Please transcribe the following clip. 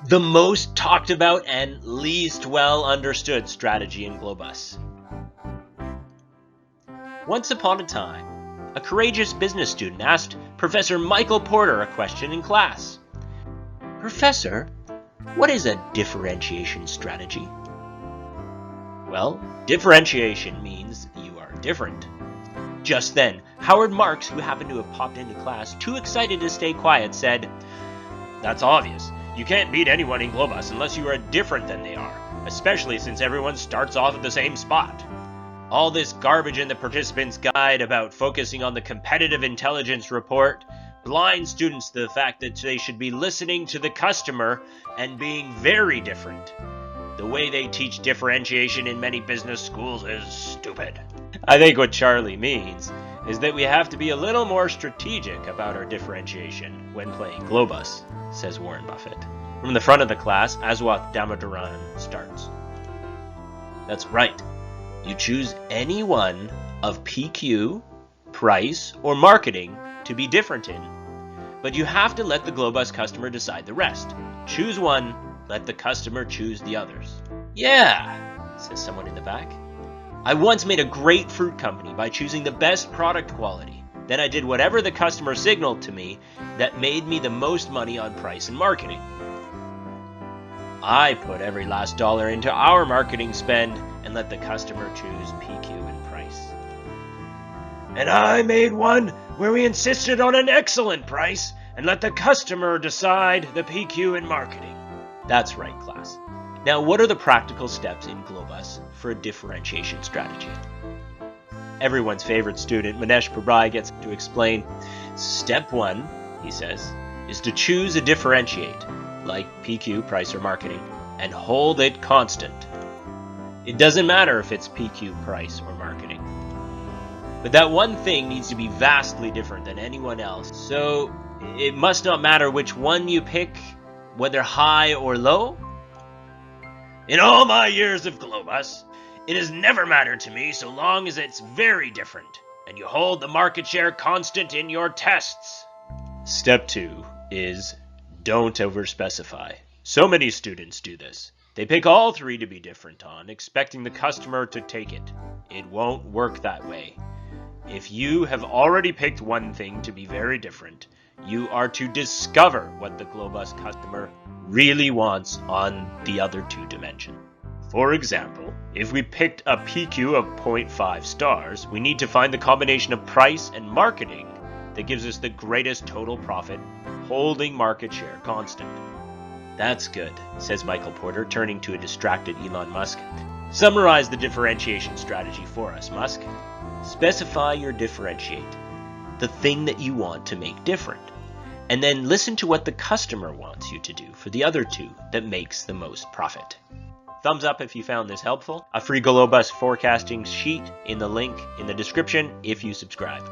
The most talked about and least well understood strategy in Glo-Bus. Once upon a time, a courageous business student asked Professor Michael Porter a question in class. "Professor, what is a differentiation strategy?" Well, differentiation means you are different. Just then, Howard Marks, who happened to have popped into class, too excited to stay quiet, said, "That's obvious. You can't beat anyone in Glo-Bus unless you are different than they are, especially since everyone starts off at the same spot. All this garbage in the participant's guide about focusing on the competitive intelligence report blinds students to the fact that they should be listening to the customer and being very different. The way they teach differentiation in many business schools is stupid." I think what Charlie means is that we have to be a little more strategic about our differentiation when playing Glo-Bus, says Warren Buffett. From the front of the class, Aswath Damodaran starts. That's right. You choose any one of PQ, price, or marketing to be different in. But you have to let the Glo-Bus customer decide the rest. Choose one, let the customer choose the others. "Yeah," says someone in the back. "I once made a great fruit company by choosing the best product quality. Then I did whatever the customer signaled to me that made me the most money on price and marketing. I put every last dollar into our marketing spend and let the customer choose PQ and price. And I made one where we insisted on an excellent price and let the customer decide the PQ and marketing." That's right, class. Now, what are the practical steps in Glo-Bus for a differentiation strategy? Everyone's favorite student, Manesh Prabhai, gets to explain. Step 1, he says, is to choose a differentiate, like PQ, price, or marketing, and hold it constant. It doesn't matter if it's PQ, price, or marketing. But that one thing needs to be vastly different than anyone else, so it must not matter which one you pick, whether high or low. "In all my years of Glo-Bus, it has never mattered to me so long as it's very different, and you hold the market share constant in your tests." Step 2 is don't overspecify. So many students do this. They pick all three to be different on, expecting the customer to take it. It won't work that way. If you have already picked one thing to be very different, you are to discover what the Glo-Bus customer really wants on the other two dimensions. For example, if we picked a PQ of 0.5 stars, we need to find the combination of price and marketing that gives us the greatest total profit, holding market share constant. That's good, says Michael Porter, turning to a distracted Elon Musk. Summarize the differentiation strategy for us, Musk. Specify your differentiate, the thing that you want to make different. And then listen to what the customer wants you to do for the other two that makes the most profit. Thumbs up if you found this helpful. A free Glo-Bus forecasting sheet in the link in the description if you subscribe.